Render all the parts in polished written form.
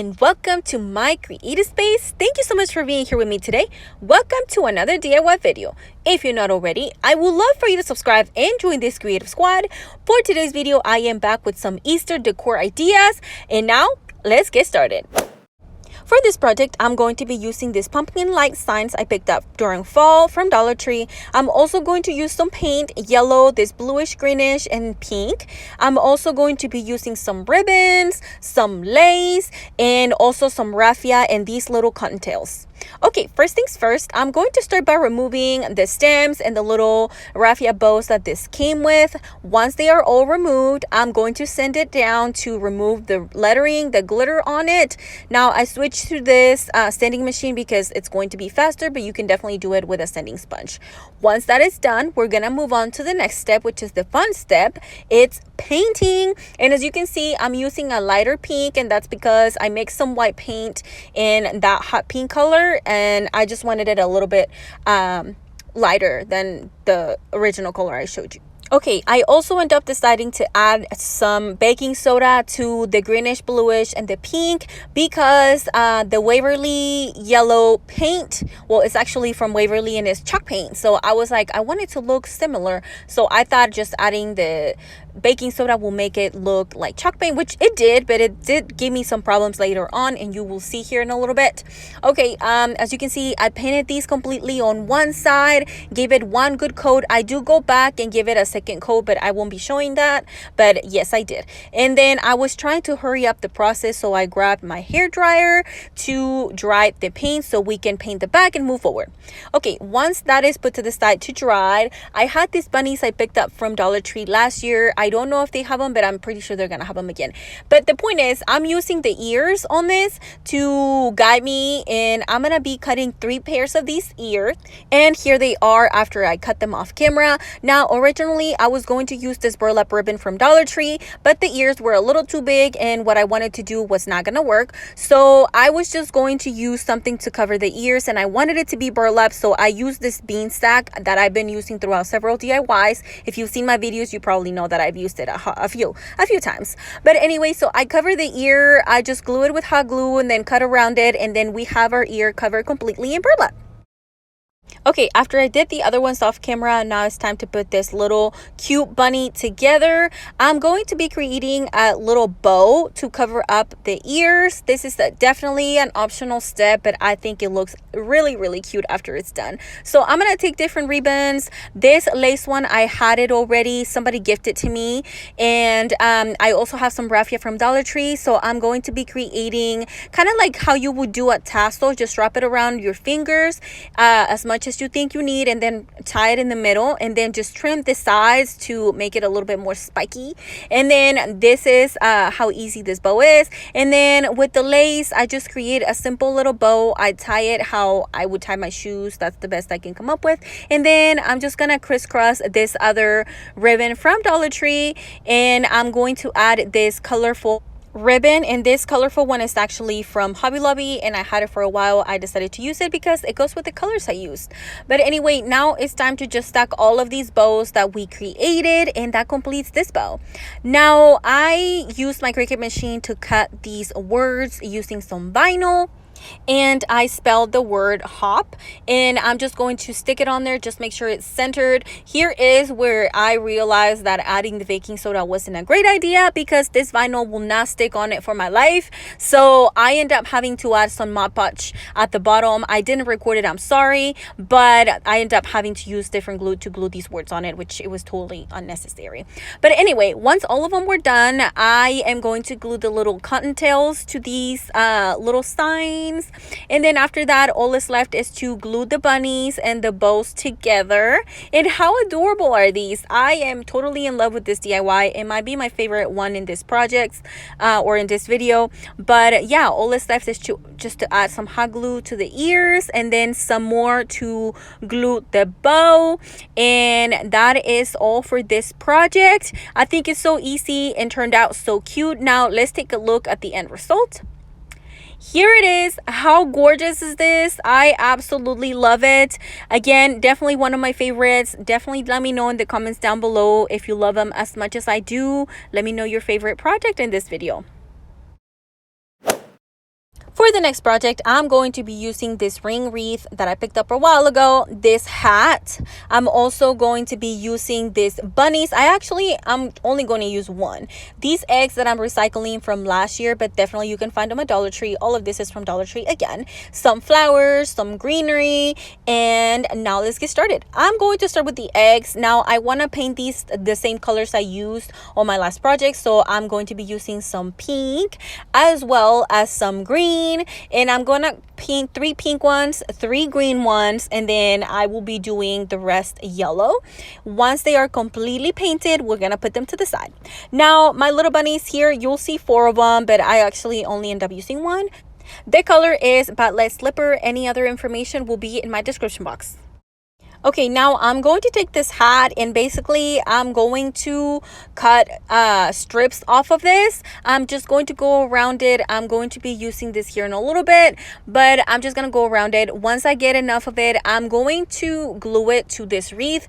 and welcome to my creative space. Thank you so much for being here with me today. Welcome to another DIY video. If you're not already, I would love for you to subscribe and join this creative squad. For today's video, I am back with some Easter decor ideas, and now let's get started. For this project, I'm going to be using these pumpkin light signs I picked up during fall from Dollar Tree. I'm also going to use some paint, yellow, this bluish, greenish, and pink. I'm also going to be using some ribbons, some lace, and also some raffia and these little cottontails. Okay, first things first, I'm going to start by removing the stems and the little raffia bows that this came with. Once they are all removed, I'm going to sand it down to remove the lettering, the glitter on it. Now, I switched to this sanding machine because it's going to be faster, but you can definitely do it with a sanding sponge. Once that is done, we're gonna move on to the next step, which is the fun step. It's painting. And as you can see, I'm using a lighter pink, and that's because I mixed some white paint in that hot pink color, and I just wanted it a little bit lighter than the original color I showed you. Okay, I also end up deciding to add some baking soda to the greenish, bluish, and the pink because the Waverly yellow paint, well, it's actually from Waverly and it's chalk paint. So I was like, I want it to look similar. So I thought just adding the baking soda will make it look like chalk paint, which it did, but it did give me some problems later on, and you will see here in a little bit. Okay, as you can see, I painted these completely on one side, gave it one good coat. I do go back and give it a second coat, but I won't be showing that, but yes, I did. And then I was trying to hurry up the process, so I grabbed my hair dryer to dry the paint so we can paint the back and move forward. Okay, once that is put to the side to dry, I had these bunnies I picked up from Dollar Tree last year. I don't know if they have them, but I'm pretty sure they're gonna have them again. But the point is, I'm using the ears on this to guide me, and I'm gonna be cutting 3 pairs of these ears, and here they are after I cut them off camera. Now, originally I was going to use this burlap ribbon from Dollar Tree, but the ears were a little too big, and what I wanted to do was not gonna work. So I was just going to use something to cover the ears, and I wanted it to be burlap, so I used this bean stack that I've been using throughout several DIYs. If you've seen my videos, you probably know that I've used it a few times. But anyway, so I cover the ear, I just glue it with hot glue and then cut around it, and then we have our ear covered completely in burlap. Okay, after I did the other ones off camera, now it's time to put this little cute bunny together. I'm going to be creating a little bow to cover up the ears. This is definitely an optional step, but I think it looks really, really cute after it's done. So I'm gonna take different ribbons. This lace one, I had it already. Somebody gifted to me. And I also have some raffia from Dollar Tree. So I'm going to be creating kind of like how you would do a tassel. Just wrap it around your fingers as much as you think you need, and then tie it in the middle, and then just trim the sides to make it a little bit more spiky. And then this is how easy this bow is. And then with the lace, I just create a simple little bow. I tie it how I would tie my shoes. That's the best I can come up with. And then I'm just gonna crisscross this other ribbon from Dollar Tree, and I'm going to add this colorful ribbon, and this colorful one is actually from Hobby Lobby, and I had it for a while. I decided to use it because it goes with the colors I used. But anyway, now it's time to just stack all of these bows that we created, and that completes this bow. Now I used my Cricut machine to cut these words using some vinyl, and I spelled the word hop, and I'm just going to stick it on there. Just make sure it's centered. Here is where I realized that adding the baking soda wasn't a great idea because this vinyl will not stick on it for my life. So I end up having to add some Mod Podge at the bottom. I didn't record it, I'm sorry, but I end up having to use different glue to glue these words on it, which it was totally unnecessary. But anyway, once all of them were done, I am going to glue the little cottontails to these little signs. And then after that, all that's left is to glue the bunnies and the bows together. And how adorable are these? I am totally in love with this DIY. It might be my favorite one in this project or in this video. But yeah, all that's left is just to add some hot glue to the ears, and then some more to glue the bow. And that is all for this project. I think it's so easy and turned out so cute. Now let's take a look at the end result. Here it is. How gorgeous is this? I absolutely love it. Again, definitely one of my favorites. Definitely let me know in the comments down below if you love them as much as I do. Let me know your favorite project in this video. For the next project, I'm going to be using this ring wreath that I picked up a while ago, this hat. I'm also going to be using this bunnies. I'm only going to use one. These eggs that I'm recycling from last year, but definitely you can find them at Dollar Tree. All of this is from Dollar Tree again. Some flowers, some greenery, and now let's get started. I'm going to start with the eggs. Now I want to paint these the same colors I used on my last project, so I'm going to be using some pink as well as some green. And I'm gonna paint 3 pink ones, 3 green ones, and then I will be doing the rest yellow. Once they are completely painted, we're gonna put them to the side. Now my little bunnies here, you'll see 4 of them, but I actually only end up using 1. The color is Batlet Slipper. Any other information will be in my description box. Okay, now I'm going to take this hat and basically I'm going to cut strips off of this. I'm just going to go around it. I'm going to be using this here in a little bit, but I'm just going to go around it. Once I get enough of it, I'm going to glue it to this wreath.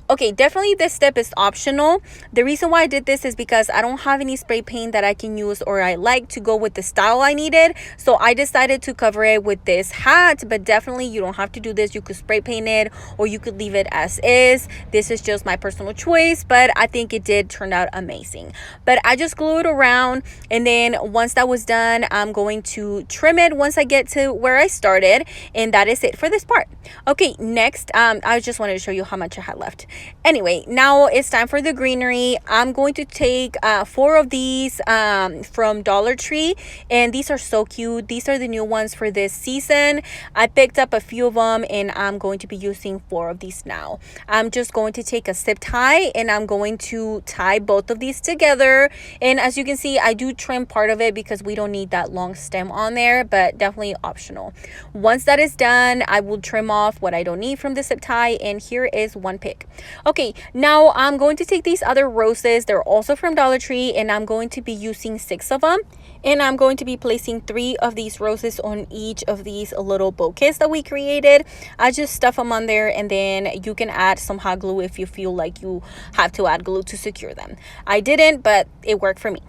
Okay, definitely this step is optional. The reason why I did this is because I don't have any spray paint that I can use or I like to go with the style I needed. So I decided to cover it with this hat, but definitely you don't have to do this. You could spray paint it or you could leave it as is. This is just my personal choice, but I think it did turn out amazing. But I just glue it around, and then once that was done, I'm going to trim it once I get to where I started, and that is it for this part. Okay, next, I just wanted to show you how much I had left. Anyway, now it's time for the greenery. I'm going to take 4 of these from Dollar Tree, and these are so cute. These are the new ones for this season. I picked up a few of them, and I'm going to be using 4 of these now. I'm just going to take a zip tie, and I'm going to tie both of these together. And as you can see, I do trim part of it because we don't need that long stem on there, but definitely optional. Once that is done, I will trim off what I don't need from the zip tie, and here is one pick. Okay, now I'm going to take these other roses. They're also from Dollar Tree, and I'm going to be using 6 of them. And I'm going to be placing 3 of these roses on each of these little bouquets that we created. I just stuff them on there, and then you can add some hot glue if you feel like you have to add glue to secure them. I didn't, but it worked for me.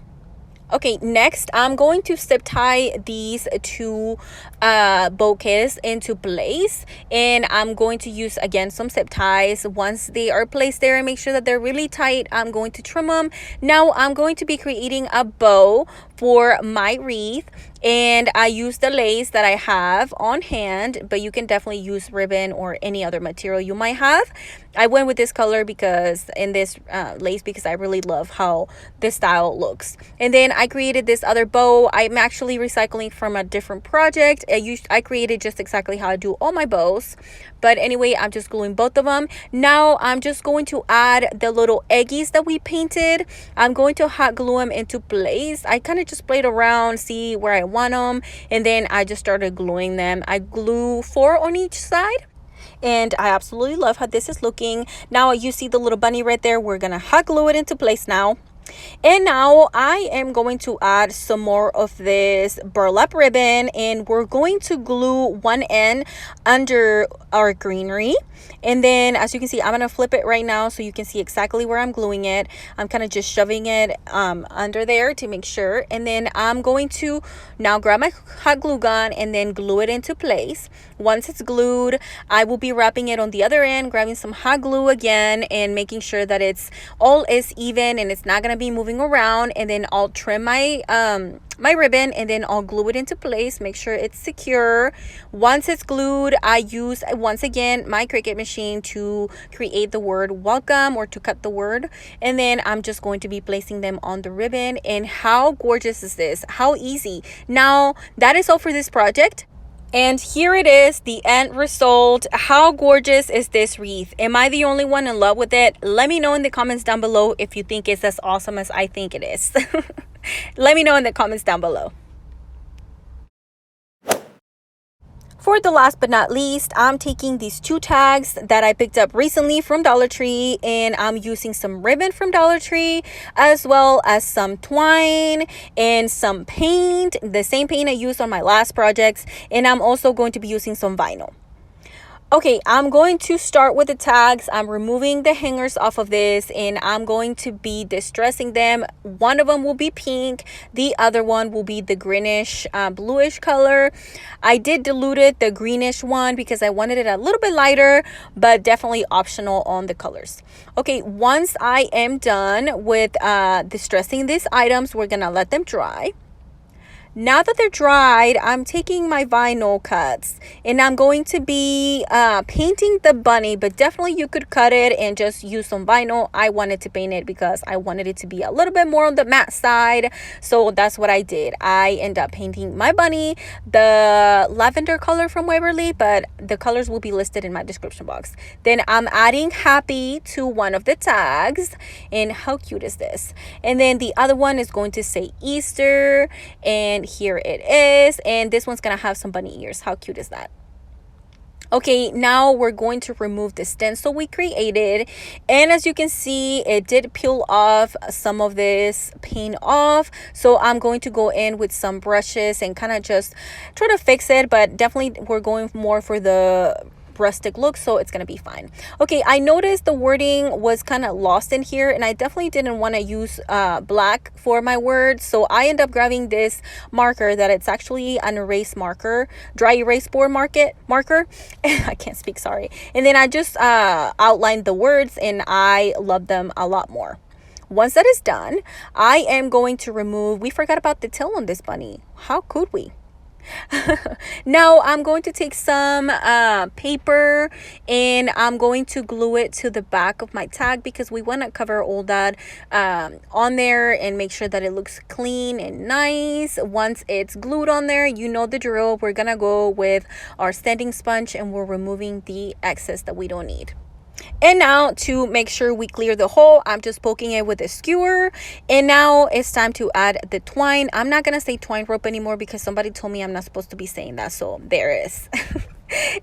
Okay, next I'm going to zip tie these 2 bouquets into place, and I'm going to use again some zip ties. Once they are placed there and make sure that they're really tight, I'm going to trim them. Now I'm going to be creating a bow for my wreath, and I use the lace that I have on hand, but you can definitely use ribbon or any other material you might have. I went with this color because in this lace because I really love how this style looks. And then I created this other bow. I'm actually recycling from a different project. I created just exactly how I do all my bows, but anyway, I'm just gluing both of them. Now I'm just going to add the little eggies that we painted. I'm going to hot glue them into place. I kind of just played around, see where I want them, and then I just started gluing them. I glue 4 on each side, and I absolutely love how this is looking. Now you see the little bunny right there. We're gonna hot glue it into place now. And now I am going to add some more of this burlap ribbon, and we're going to glue one end under our greenery. And then as you can see, I'm going to flip it right now so you can see exactly where I'm gluing it. I'm kind of just shoving it under there to make sure. And then I'm going to now grab my hot glue gun and then glue it into place. Once it's glued, I will be wrapping it on the other end, grabbing some hot glue again and making sure that it's all is even and it's not going to be moving around. And then I'll trim my my ribbon, and then I'll glue it into place, make sure it's secure. Once it's glued, I use once again my Cricut machine to create the word welcome, or to cut the word, and then I'm just going to be placing them on the ribbon. And how gorgeous is this? How easy. Now that is all for this project. And here it is, the end result. How gorgeous is this wreath? Am I the only one in love with it? Let me know in the comments down below if you think it's as awesome as I think it is. Let me know in the comments down below. For the last but not least, I'm taking these 2 tags that I picked up recently from Dollar Tree, and I'm using some ribbon from Dollar Tree, as well as some twine and some paint, the same paint I used on my last projects, and I'm also going to be using some vinyl. Okay, I'm going to start with the tags. I'm removing the hangers off of this and I'm going to be distressing them. One of them will be pink. The other one will be the greenish, bluish color. I did dilute the greenish one because I wanted it a little bit lighter, but definitely optional on the colors. Okay, once I am done with distressing these items, we're gonna let them dry. Now that they're dried, I'm taking my vinyl cuts and I'm going to be painting the bunny, but definitely you could cut it and just use some vinyl. I wanted to paint it because I wanted it to be a little bit more on the matte side. So that's what I did. I end up painting my bunny, the lavender color from Waverly, but the colors will be listed in my description box. Then I'm adding happy to one of the tags. And how cute is this? And then the other one is going to say Easter, and here it is, and this one's gonna have some bunny ears. How cute is that? Okay, now we're going to remove the stencil we created, and as you can see, it did peel off some of this paint off, so I'm going to go in with some brushes and kind of just try to fix it, but definitely we're going more for the rustic look, so it's gonna be fine. Okay, I noticed the wording was kind of lost in here, and I definitely didn't want to use black for my words, so I end up grabbing this marker that it's actually an erase marker, dry erase board marker. I can't speak, sorry. And then I just outlined the words, and I love them a lot more. Once that is done, I am going to remove, we forgot about the tail on this bunny. How could we? Now I'm going to take some paper and I'm going to glue it to the back of my tag because we want to cover all that on there and make sure that it looks clean and nice. Once it's glued on there, you know the drill. We're gonna go with our standing sponge and we're removing the excess that we don't need. And now to make sure we clear the hole, I'm just poking it with a skewer. And now it's time to add the twine. I'm not gonna say twine rope anymore because somebody told me I'm not supposed to be saying that, so there it is.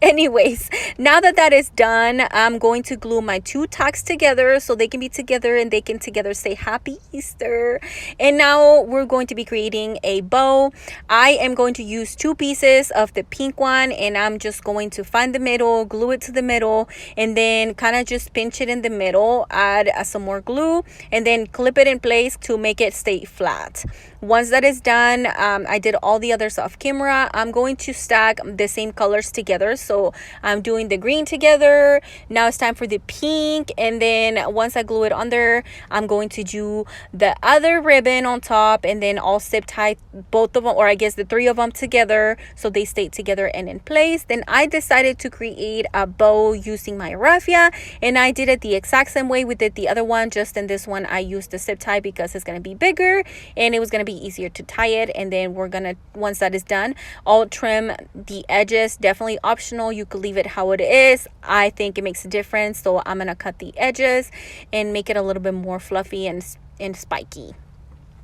Anyways, now that that is done, I'm going to glue my two tags together so they can be together and they can together say Happy Easter. And now we're going to be creating a bow. I am going to use two pieces of the pink one and I'm just going to find the middle, glue it to the middle, and then kind of just pinch it in the middle, add some more glue, and then clip it in place to make it stay flat. Once that is done, I did all the others off camera. I'm going to stack the same colors together. So I'm doing the green together. Now it's time for the pink. And then once I glue it on there, I'm going to do the other ribbon on top and then I'll zip tie both of them, or I guess the three of them together so they stay together and in place. Then I decided to create a bow using my raffia, and I did it the exact same way we did the other one. Just in this one, I used the zip tie because it's going to be bigger and it was going to be easier to tie it. And then we're gonna, once that is done, I'll trim the edges. Definitely optional, you could leave it how it is. I think it makes a difference, so I'm gonna cut the edges and make it a little bit more fluffy and spiky.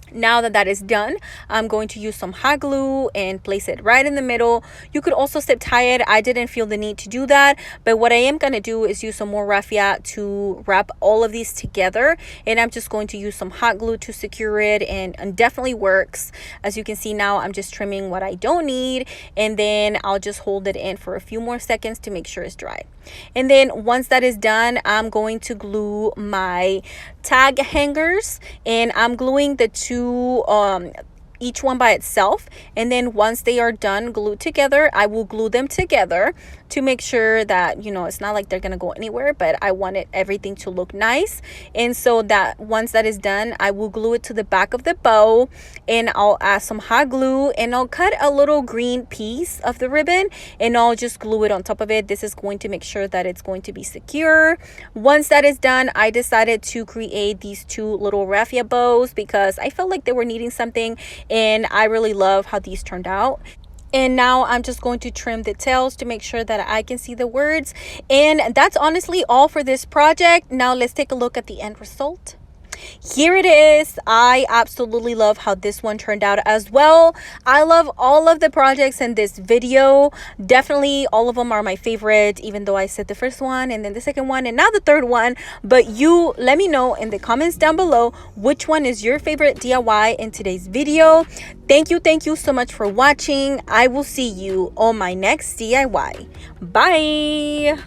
Now that that is done, I'm going to use some hot glue and place it right in the middle. You could also zip tie it. I didn't feel the need to do that, but what I am going to do is use some more raffia to wrap all of these together, and I'm just going to use some hot glue to secure it, and definitely works. As you can see now, I'm just trimming what I don't need, and then I'll just hold it in for a few more seconds to make sure it's dry. And then once that is done, I'm going to glue my tag hangers, and I'm gluing the two each one by itself, and then once they are done glued together, I will glue them together to make sure that, you know, it's not like they're gonna go anywhere, but I wanted everything to look nice. And so that once that is done, I will glue it to the back of the bow, and I'll add some hot glue, and I'll cut a little green piece of the ribbon and I'll just glue it on top of it. This is going to make sure that it's going to be secure. Once that is done, I decided to create these two little raffia bows because I felt like they were needing something, and I really love how these turned out. And now I'm just going to trim the tails to make sure that I can see the words. And that's honestly all for this project. Now let's take a look at the end result. here it is. I absolutely love how this one turned out as well. I love all of the projects in this video. Definitely all of them are my favorite, even though I said the first one and then the second one and now the third one. But you let me know in the comments down below which one is your favorite DIY in today's video. Thank you so much for watching. I will see you on my next DIY. Bye.